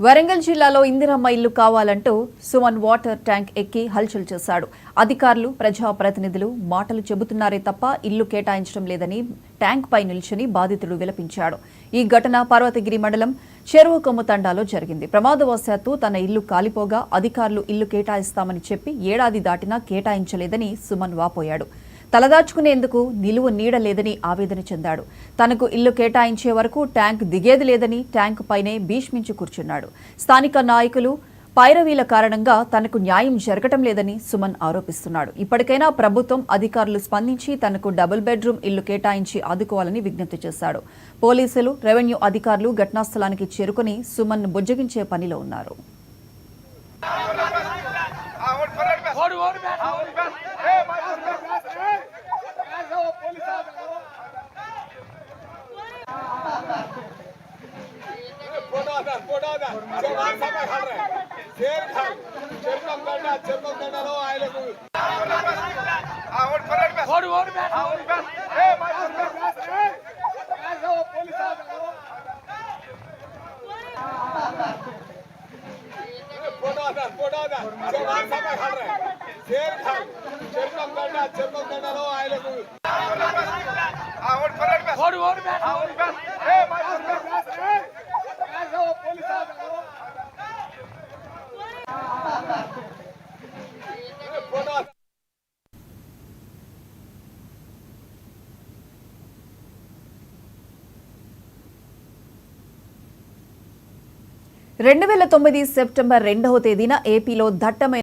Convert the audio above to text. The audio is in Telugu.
వరంగల్ జిల్లాలో ఇందిరమ్మ ఇల్లు కావాలంటూ సుమన్ వాటర్ ట్యాంక్ ఎక్కి హల్చల్ చేశాడు. అధికారులు, ప్రజాప్రతినిధులు మాటలు చెబుతున్నారే తప్ప ఇల్లు కేటాయించడం లేదని ట్యాంక్ పై నిల్చుని బాధితుడు విలపించాడు. ఈ ఘటన పర్వతగిరి మండలం చెరువు కొమ్ము తండాలో జరిగింది. ప్రమాదవశాత్తు తన ఇల్లు కాలిపోగా అధికారులు ఇల్లు కేటాయిస్తామని చెప్పి ఏడాది దాటినా కేటాయించలేదని సుమన్ వాపోయాడు. తలదాచుకునేందుకు నిలువు నీడ లేదని ఆవేదన చెందాడు. తనకు ఇల్లు కేటాయించే వరకు ట్యాంక్ దిగేది లేదని ట్యాంక్ పైనే భీష్మించి కూర్చున్నాడు. స్థానిక నాయకులు పైరవీల కారణంగా తనకు న్యాయం జరగటం లేదని సుమన్ ఆరోపిస్తున్నాడు. ఇప్పటికైనా ప్రభుత్వం అధికారులు స్పందించి తనకు డబుల్ బెడ్రూమ్ ఇల్లు కేటాయించి ఆదుకోవాలని విజ్ఞప్తి చేశాడు. పోలీసులు, రెవెన్యూ అధికారులు ఘటనా స్థలానికి చేరుకుని సుమన్ బుజ్జగించే పనిలో ఉన్నారు. సెప్టెంబర్ 2వ తేదీన ఏపీలో దట్టమైన